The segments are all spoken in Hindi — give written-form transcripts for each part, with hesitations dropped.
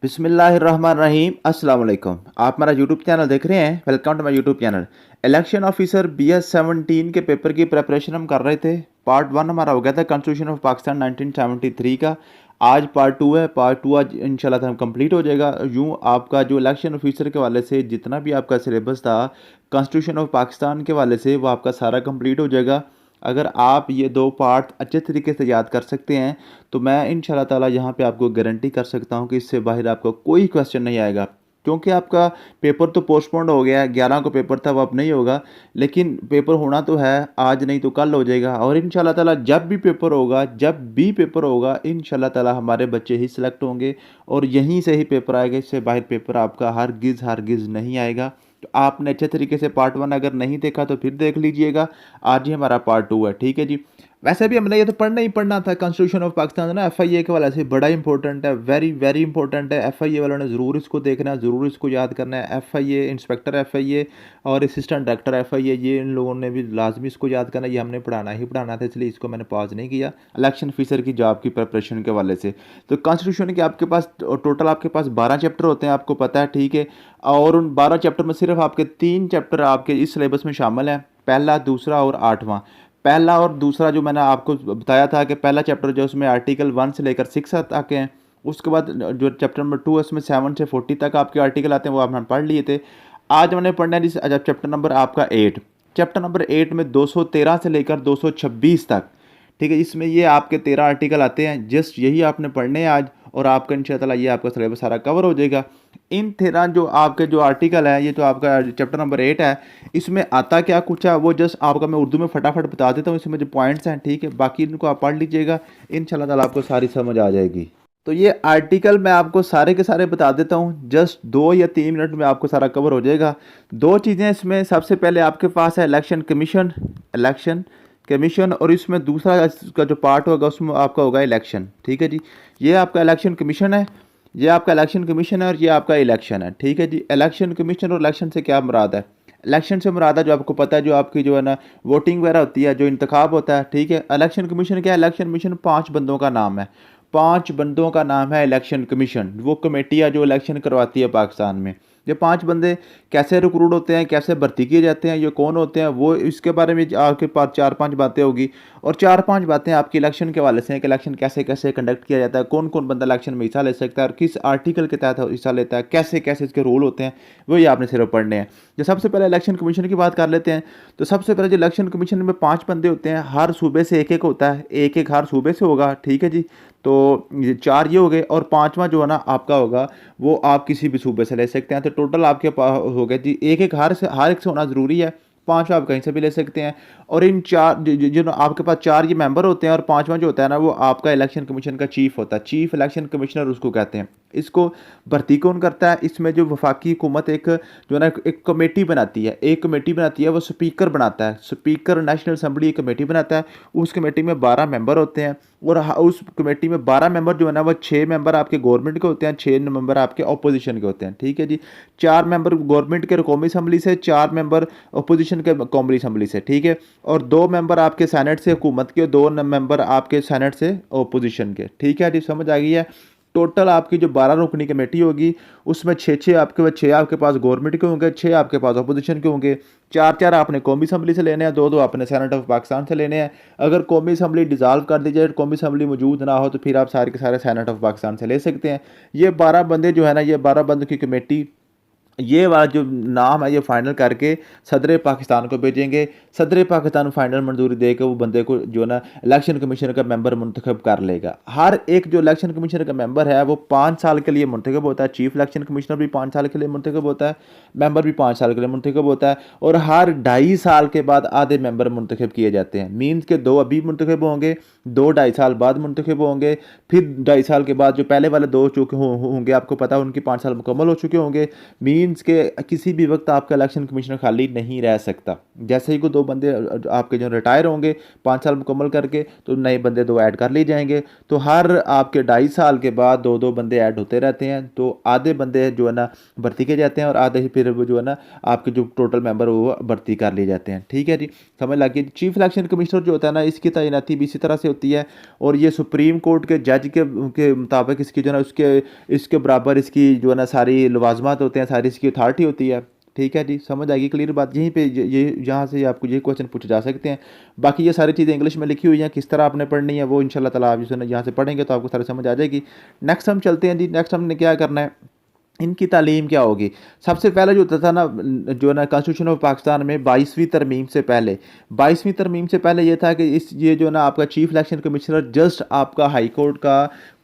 बिस्मिल्लाहिर्रहमानिर्रहीम अस्सलाम वालेकुम। आप हमारा यूट्यूब चैनल देख रहे हैं। Welcome to my YouTube channel. Election officer BS17 के पेपर की प्रिपरेशन हम कर रहे थे। पार्ट 1 हमारा हो गया था कॉन्स्टिट्यूशन ऑफ पाकिस्तान 1973 का। आज पार्ट 2 है। पार्ट 2 आज इंशाल्लाह कंप्लीट हो जाएगा। यूँ आपका जो इलेक्शन ऑफिसर के वाले से जितना भी आपका सिलेबस था कॉन्स्टिट्यूशन ऑफ पाकिस्तान के वाले से वो आपका सारा कंप्लीट हो जाएगा। अगर आप ये 2 पार्ट अच्छे तरीके से याद कर सकते हैं तो मैं इंशाल्लाह ताला यहाँ पे आपको गारंटी कर सकता हूँ कि इससे बाहर आपको कोई क्वेश्चन नहीं आएगा। क्योंकि आपका पेपर तो पोस्टपोन्ड हो गया है, 11 को पेपर था वो अब नहीं होगा, लेकिन पेपर होना तो है, आज नहीं तो कल हो जाएगा। और इंशाल्लाह ताला जब भी पेपर होगा इंशाल्लाह ताला हमारे बच्चे ही सिलेक्ट होंगे और यहीं से ही पेपर आएगा। इससे बाहर पेपर आपका हरगिज़ नहीं आएगा। तो आपने अच्छे तरीके से पार्ट 1 अगर नहीं देखा तो फिर देख लीजिएगा। आज ही हमारा पार्ट 2 है, ठीक है जी। वैसे भी हमने ये तो पढ़ना ही पढ़ना था कॉन्स्टिट्यूशन ऑफ पाकिस्तान ना, FIA के वाले से बड़ा इंपॉर्टेंट है, वेरी वेरी इंपॉर्टेंट है। FIA वालों ने ज़रूर इसको देखना है, ज़रूर इसको याद करना है। FIA इंस्पेक्टर FIA और असिस्टेंट डायरेक्टर FIA, ये इन लोगों ने भी लाजमी इसको याद करना है। ये हमने पढ़ाना ही पढ़ाना था, इसलिए इसको मैंने पॉज नहीं किया। इलेक्शन ऑफिसर की जॉब की प्रिपरेशन के वाले से तो कॉन्स्टिट्यूशन के आपके पास टोटल आपके पास 12 चैप्टर होते हैं, आपको पता है, ठीक है। और उन 12 चैप्टर में सिर्फ आपके 3 चैप्टर आपके इस सिलेबस में शामिल हैं, पहला, दूसरा और 8वां। पहला और दूसरा जो मैंने आपको बताया था कि पहला चैप्टर जो उसमें आर्टिकल 1 से लेकर 6 तक हैं। उसके बाद जो चैप्टर नंबर 2 है उसमें 7 से 40 तक आपके आर्टिकल आते हैं, वो आपने पढ़ लिए थे। आज हमने पढ़ना है जिस चैप्टर नंबर आपका 8। चैप्टर नंबर 8 में 213 से लेकर 226 तक, ठीक है। इसमें ये आपके 13 आर्टिकल आते हैं, जस्ट यही आपने पढ़ने हैं आज और आपका इंशाल्लाह ये आपका सिलेबस सारा कवर हो जाएगा। इन 13 जो आपके जो आर्टिकल है, ये तो आपका चैप्टर नंबर 8 है, इसमें आता क्या कुछ है वो जस्ट आपका मैं उर्दू में फटाफट बता देता हूँ। इसमें जो पॉइंट्स हैं, ठीक है, बाकी इनको आप पढ़ लीजिएगा, इंशाल्लाह ताला आपको सारी समझ आ जाएगी। तो ये आर्टिकल मैं आपको सारे के सारे बता देता हूँ, जस्ट 2 या 3 मिनट में आपको सारा कवर हो जाएगा। 2 चीज़ें इसमें, सबसे पहले आपके पास है इलेक्शन कमीशन और इसमें दूसरा इसका जो पार्ट होगा उसमें आपका होगा इलेक्शन, ठीक है जी। ये आपका इलेक्शन कमीशन है, ये आपका इलेक्शन कमीशन है और ये आपका इलेक्शन है, ठीक है जी। इलेक्शन कमीशन और इलेक्शन से क्या मुराद है? इलेक्शन से मुराद है जो आपको पता है, जो आपकी जो है ना वोटिंग वगैरह होती है, जो इंतखाब होता है, ठीक है। इलेक्शन कमीशन क्या है? इलेक्शन कमीशन 5 बंदों का नाम है, 5 बंदों का नाम है इलेक्शन कमीशन। वो कमेटी है जो इलेक्शन करवाती है पाकिस्तान में। ये 5 बंदे कैसे रिक्रूट होते हैं, कैसे भर्ती किए जाते हैं, ये कौन होते हैं, वो इसके बारे में आपके पास 4-5 बातें होगी और 4-5 बातें आपकी इलेक्शन के वाले से हैं कि इलेक्शन कैसे कैसे कंडक्ट किया जाता है, कौन कौन बंदा इलेक्शन में हिस्सा ले सकता है और किस आर्टिकल के तहत हिस्सा लेता है, कैसे कैसे इसके रूल होते हैं, वही आपने सिर्फ पढ़ने हैं। जो सबसे पहले इलेक्शन कमीशन की बात कर लेते हैं। तो सबसे पहले जो इलेक्शन कमीशन में 5 बंदे होते हैं, हर सूबे से एक एक होता है, एक एक हर सूबे से होगा, ठीक है जी। तो ये 4 ये हो गए और 5वां जो है ना आपका होगा वो आप किसी भी सूबे से ले सकते हैं। तो टोटल आपके पास हो गए जी, एक एक हर एक से होना ज़रूरी है, 5 आप कहीं से भी ले सकते हैं। और इन 4 जो आपके पास 4 ये मेंबर होते हैं और 5वां जो होता है ना वो आपका इलेक्शन कमीशन का चीफ होता है, चीफ इलेक्शन कमिश्नर उसको कहते हैं। इसको भर्ती कौन करता है? इसमें जो वफाकी हुकूमत एक जो है ना एक कमेटी बनाती है, एक कमेटी बनाती है, वो स्पीकर बनाता है, स्पीकर नेशनल असम्बली एक कमेटी बनाता है। उस कमेटी में 12 मेंबर होते हैं और उस कमेटी में 12 मेंबर जो है ना वो 6 मेंबर आपके गवर्नमेंट के होते हैं, 6 मेंबर आपके अपोजिशन के होते हैं, ठीक है जी। 4 मेंबर गवर्नमेंट के कौमी असम्बली से, 4 मेंबर अपोजिशन के कौमी असम्बली से, ठीक है। और 2 मेंबर आपके सेनेट से हुकूमत के, 2 मेंबर आपके सेनेट से अपोजिशन के, ठीक है जी। समझ आ गई है? टोटल आपकी जो 12 रुकनी कमेटी होगी उसमें 6 आपके पास गवर्नमेंट के होंगे, 6 आपके पास अपोजिशन के होंगे, 4 आपने कौमी असम्बली से लेने हैं, 2 आपने सेनेट ऑफ पाकिस्तान से लेने हैं। अगर कौमी असम्बली डिज़ाल्व कर दी जाए, कौमी असम्बली मौजूद ना हो, तो फिर आप सारे के सारे सेनेट ऑफ पाकिस्तान से ले सकते हैं। ये 12 बंदे जो है ना, ये 12 बंदों की कमेटी, ये वाला जो नाम है ये फाइनल करके सदर पाकिस्तान को भेजेंगे। सदर पाकिस्तान फाइनल मंजूरी देकर वो बंदे को जो है ना इलेक्शन कमीशन का मेंबर मुंतखब कर लेगा। हर एक जो इलेक्शन कमीशन का मेंबर है वो 5 साल के लिए मुंतखब होता है। चीफ इलेक्शन कमिश्नर भी 5 साल के लिए मुंतखब होता है, मेंबर भी 5 साल के लिए मुंतखब होता है और हर 2.5 साल के बाद आधे मेंबर मुंतखब किए जाते हैं। मीन्स के 2 अभी मुंतखब होंगे, 2 2.5 साल बाद मुंतखब होंगे, फिर 2.5 साल के बाद जो पहले वाले 2 चुके होंगे, आपको पता है उनकी 5 साल मुकम्मल हो चुके होंगे। मीन्स के किसी भी वक्त आपका इलेक्शन कमिश्नर खाली नहीं रह सकता। जैसे ही कोई 2 बंदे आपके जो रिटायर होंगे 5 साल मुकम्मल करके, तो नए बंदे 2 ऐड कर लिए जाएंगे। तो हर आपके 2.5 साल के बाद 2-2 बंदे ऐड होते रहते हैं। तो आधे बंदे जो है ना भर्ती किए जाते हैं और आधे ही फिर वो जो है ना आपके जो टोटल मेंबर वो भर्ती कर लिए जाते हैं, ठीक है जी। समझ लगी? चीफ इलेक्शन कमिश्नर जो होता है ना इसकी तैनाती भी इसी तरह से होती है और ये सुप्रीम कोर्ट के जज के मुताबिक इसकी जो है ना उसके इसके बराबर इसकी जो है ना सारी लवाजमात होते हैं, सारी इसकी अथॉरिटी होती है। ठीक है जी, समझ आएगी क्लियर बात। यहीं पे ये यहाँ से आपको ये क्वेश्चन पूछे जा सकते हैं। बाकी ये सारी चीज़ें इंग्लिश में लिखी हुई हैं, किस तरह आपने पढ़नी है वो इंशाल्लाह ताला आप जिस यहाँ से पढ़ेंगे तो आपको सारा समझ आ जाएगी। नेक्स्ट हम चलते हैं जी, नेक्स्ट हमने क्या करना है, इनकी तालीम क्या होगी। सबसे पहले जो होता था ना जो ना कॉन्स्टिट्यूशन ऑफ पाकिस्तान में 22वीं तरमीम से पहले, 22वीं तरमीम से पहले ये था कि इस ये जो ना आपका चीफ इलेक्शन कमिश्नर जस्ट आपका हाई कोर्ट का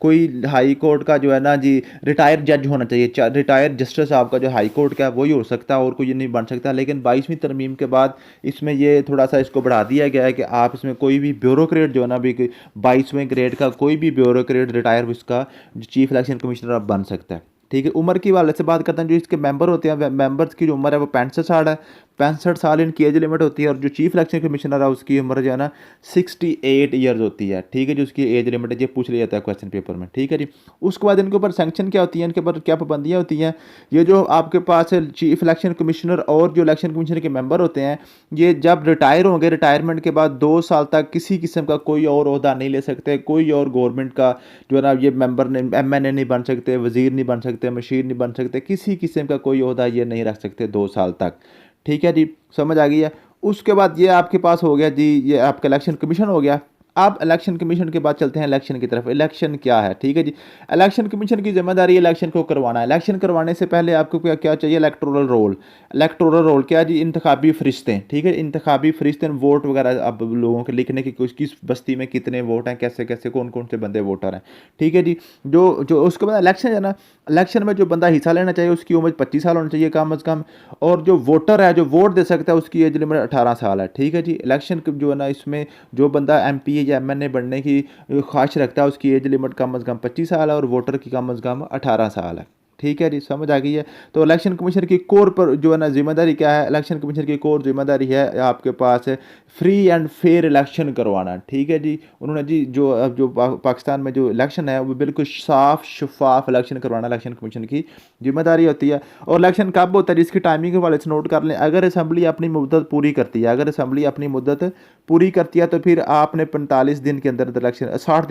कोई हाई कोर्ट का जो है ना जी रिटायर जज होना चाहिए, रिटायर जस्टिस आपका जो हाई कोर्ट का है वही हो सकता है और कोई नहीं बन सकता। लेकिन 22वीं तरमीम के बाद इसमें ये थोड़ा सा इसको बढ़ा दिया गया है कि आप इसमें कोई भी ब्यूरोक्रेट जो है ना भी 22वें ग्रेड का कोई भी ब्यूरोक्रेट रिटायर इसका चीफ इलेक्शन कमिश्नर अब बन सकता है। ठीक है, उम्र की वाले से बात करते हैं, जो इसके मेंबर होते हैं मेंबर्स की जो उम्र है वो 65 साल है, 65 साल इनकी एज लिमिट होती है। और जो चीफ इलेक्शन कमिश्नर है उसकी उम्र जो है ना 68 ईयर्स होती है। ठीक है, जो उसकी एज लिमिट है ये पूछ लिया जाता है क्वेश्चन पेपर में। ठीक है जी, उसके बाद इनके ऊपर सैंक्शन क्या होती है, इनके ऊपर क्या पाबंदियाँ होती हैं। ये जो आपके पास चीफ इलेक्शन कमिश्नर और जो इलेक्शन कमीशन के मेंबर होते हैं ये जब रिटायर होंगे, रिटायरमेंट के बाद 2 साल तक किसी किस्म का कोई और ओहदा नहीं ले सकते, कोई और गवर्नमेंट का जो है ना ये मेंबर MNA नहीं बन सकते, वजीर नहीं बन सकते, मशीर नहीं बन सकते, किसी किस्म का कोई ओहदा ये नहीं रख सकते 2 साल तक। ठीक है जी, समझ आ गई है। उसके बाद ये आपके पास हो गया जी, ये आपका इलेक्शन कमीशन हो गया। अब इलेक्शन कमीशन के बाद चलते हैं इलेक्शन की तरफ। इलेक्शन क्या है, ठीक है जी, इलेक्शन कमीशन की जिम्मेदारी है इलेक्शन को करवाना है। इलेक्शन करवाने से पहले आपको क्या क्या चाहिए, इलेक्टोरल रोल। इलेक्टोरल रोल क्या जी, इंतखाबी फरिश्ते। ठीक है, इंतखाबी फरिश्ते, वोट वगैरह अब लोगों के लिखने की किस बस्ती में कितने वोट हैं, कैसे कैसे कौन कौन से बंदे वोटर हैं। ठीक है जी, जो जो उसके बाद इलेक्शन है ना, इलेक्शन में जो बंदा हिस्सा लेना चाहिए उसकी उम्र 25 साल होनी चाहिए कम अज़ कम। और जो वोटर है जो वोट दे सकता है उसकी एज लिमिट 18 साल है। ठीक है जी, इलेक्शन जो है ना इसमें जो बंदा MP या MNA बनने की ख्वाहिश रखता है उसकी एज लिमिट कम अज़ कम 25 साल है और वोटर की कम अज़ कम 18 साल है। ठीक है जी, समझ आ गई है। तो इलेक्शन कमीशन की कोर पर जो है ना जिम्मेदारी क्या है, इलेक्शन कमीशन की कोर जिम्मेदारी है आपके पास फ्री एंड फेयर इलेक्शन करवाना। ठीक है जी, उन्होंने जी जो पाकिस्तान में जो इलेक्शन है वो बिल्कुल साफ शफाफ इलेक्शन करवाना इलेक्शन कमीशन की जिम्मेदारी होती है। और इलेक्शन कब होता है जिसकी टाइमिंग के वाले से नोट कर लें, अगर असम्बली अपनी मुद्दत पूरी करती है, अगर असम्बली अपनी मुद्दत पूरी करती है तो फिर आपने 45 दिन के अंदर इलेक्शन 60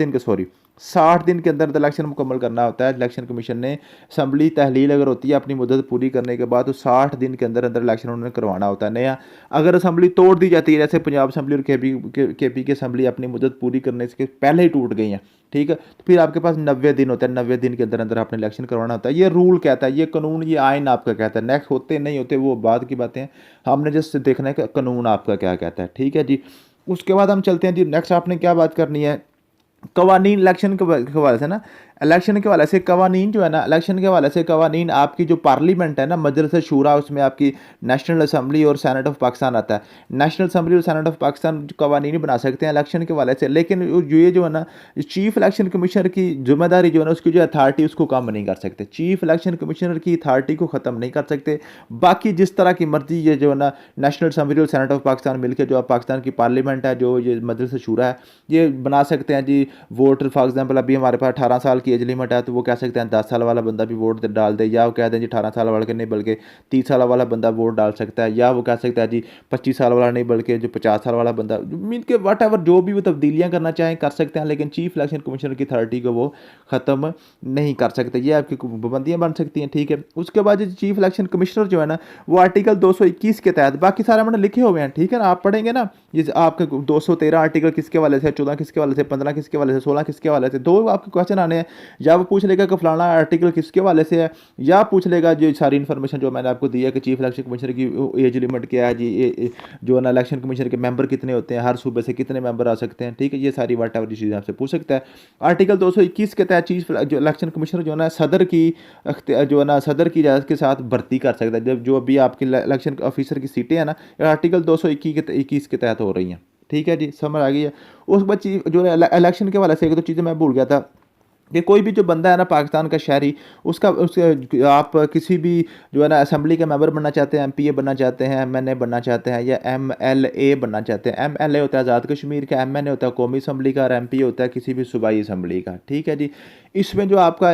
दिन के अंदर इलेक्शन मुकम्मल करना होता है। इलेक्शन कमीशन ने असम्बली तहलील अगर होती है अपनी मुद्दत पूरी करने के बाद तो 60 दिन के अंदर इलेक्शन उन्होंने करवाना होता है नया। अगर असम्बली तोड़ दी जाती है, जैसे पंजाब असम्बली और KP की असम्बली अपनी मुद्दत पूरी करने से पहले ही टूट गई हैं, ठीक है, तो फिर आपके पास 90 दिन होता है, 90 दिन के अंदर अंदर आपने इलेक्शन करवाना होता है। ये रूल कहता है, ये कानून, ये आइन आपका कहता है। नेक्स्ट होते नहीं होते वो बाद की बातें हैं, हमने जस्ट देखना है कि कानून आपका क्या कहता है। ठीक है जी, उसके बाद हम चलते हैं जी, नेक्स्ट आपने क्या बात करनी है, कवानीन इलेक्शन के हवाले से ना, इलेक्शन के हवाले से कवानीन जो है ना, इलेक्शन के हवाले से कवानीन आपकी जो पार्लियामेंट है ना, मजलिस शूरा, उसमें आपकी नेशनल असम्बली और सेनेट ऑफ पाकिस्तान आता है। नेशनल असम्बली और सेनेट ऑफ पाकिस्तान कवानीन बना सकते हैं इलेक्शन के हवाले से, लेकिन ये जो है ना चीफ इलेक्शन कमिश्नर की जिम्मेदारी जो है ना, उसकी जो अथॉरिटी उसको कम नहीं कर सकते। चीफ इलेक्शन कमिश्नर की अथॉरिटी को ख़त्म नहीं कर सकते। बाकी जिस तरह की मर्जी ये जो है ना नेशनल असम्बली और सेनेट ऑफ पाकिस्तान मिलकर जो पाकिस्तान की पार्लियामेंट है, जो ये मजलिस शूरा है, ये बना सकते हैं जी वोट। फॉर एग्जाम्पल अभी हमारे पास 18 साल की एज लिमिट है तो वो कह सकते हैं 10 साल वाला बंदा भी वोट डाल दे, या वो कहते हैं जी 18 साल वाले के नहीं बल्कि 30 साल वाला बंदा वोट डाल सकता है, या वो कह सकता है जी 25 साल वाला नहीं बल्कि जो 50 साल वाला बंदा, मीन के वट एवर जो भी वो तब्दीलियाँ करना चाहें कर सकते हैं, लेकिन चीफ इलेक्शन कमिश्नर की अथॉरिटी को वो ख़त्म नहीं कर सकते। ये आपकी पाबंदियाँ बन सकती हैं। ठीक है, उसके बाद चीफ इलेक्शन कमिश्नर जो है ना वो आर्टिकल 221 के तहत, बाकी सारे मैंने लिखे हुए हैं, ठीक है ना, आप पढ़ेंगे ना, ये आपके 213 आर्टिकल किसके वाले से, 14 किसके वाले से, 15 किसके वाले से, 16 किसके वाले से, दो आपके क्वेश्चन आने हैं। या वो पूछ लेगा कि फलाना आर्टिकल किसके वाले से है, या पूछ लेगा जो सारी इन्फॉर्मेशन जो मैंने आपको दी है कि चीफ इलेक्शन कमिश्नर की एज लिमिट क्या है जी, जो है ना इलेक्शन कमिश्नर के मेंबर कितने होते हैं, हर सूबे से कितने मेंबर आ सकते हैं। ठीक है, ये सारी वाट एवर चीज़ें आपसे पूछ सकता है। आर्टिकल 221 के तहत चीफ जो इलेक्शन कमिश्नर जो है ना सदर की जो है ना सदर की इजाज़त के साथ भर्ती कर सकता है। जब जो अभी आपकी इलेक्शन ऑफिसर की सीटें हैं ना, आर्टिकल 221 के तहत हो रही हैं। ठीक है जी, समझ आ गई है। उस बाद चीफ जो इलेक्शन के वाले से एक दो चीज़ें मैं भूल गया था कि कोई भी जो बंदा है ना पाकिस्तान का शहरी, उसका आप किसी भी जो है ना असम्बली का मेंबर बनना चाहते हैं, MPA बनना चाहते हैं, MNA बनना चाहते हैं, या MLA बनना चाहते हैं। MLA होता है आज़ाद कश्मीर का, MNA होता है कौमी असम्बली का, और MPA होता है किसी भी सूबाई असम्बली का। ठीक है जी, इसमें जो आपका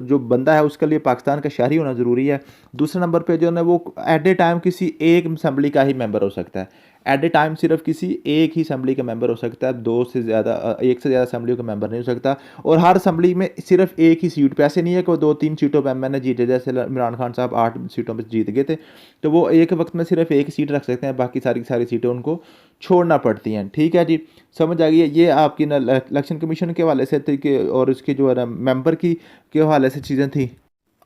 जो बंदा है उसके लिए पाकिस्तान का शहरी होना ज़रूरी है। दूसरे नंबर पर जो है ना वो एट ए टाइम किसी एक असम्बली का ही मेंबर हो सकता है। एट ए टाइम सिर्फ किसी एक ही असम्बली का मेंबर हो सकता है, दो से ज़्यादा एक से ज़्यादा असम्बली का मेंबर नहीं हो सकता। और हर असम्बली में सिर्फ एक ही सीट पे, ऐसे नहीं है कि वो 2-3 सीटों पर मैंने जीते, जैसे इमरान खान साहब 8 सीटों पर जीत गए थे, तो वो एक वक्त में सिर्फ एक सीट रख सकते हैं, बाकी सारी की सारी सीटें उनको छोड़ना पड़ती हैं। ठीक है जी, समझ आ गई है। ये आपकी ना इलेक्शन कमीशन के हवाले से थी कि, और उसके जो है ना मेंबर की के हवाले से चीज़ें थी।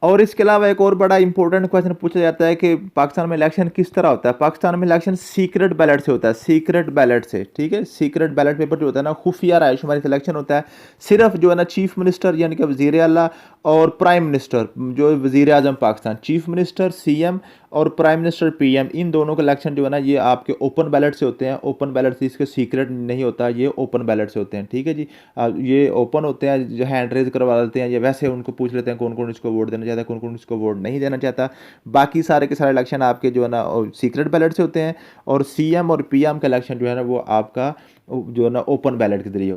और इसके अलावा एक और बड़ा इंपॉर्टेंट क्वेश्चन पूछा जाता है कि पाकिस्तान में इलेक्शन किस तरह होता है। पाकिस्तान में इलेक्शन सीक्रेट बैलेट से होता है, सीक्रेट बैलेट से। ठीक है, सीक्रेट बैलेट पेपर जो होता है ना, खुफिया रायशुमारी से इलेक्शन होता है। सिर्फ जो है ना चीफ मिनिस्टर यानी कि वज़ीर आला और प्राइम मिनिस्टर, जो वज़ीर आज़म पाकिस्तान, चीफ मिनिस्टर सीएम और प्राइम मिनिस्टर पीएम, इन दोनों के इलेक्शन जो है ना ये आपके ओपन बैलेट से होते हैं। ओपन बैलेट से, इसके सीक्रेट नहीं होता, ये ओपन बैलेट से होते हैं। ठीक है जी, ये ओपन होते हैं, जो हैंड रेज करवा लेते हैं, या वैसे उनको पूछ लेते हैं कौन कौन इसको वोट देना चाहता है, कौन कौन इसको वोट नहीं देना चाहता। बाकी सारे के सारे इलेक्शन आपके जो है ना सीक्रेट बैलेट से होते हैं। और सीएम और पीएम का इलेक्शन जो है ना वो आपका जो है ना ओपन बैलेट के जरिए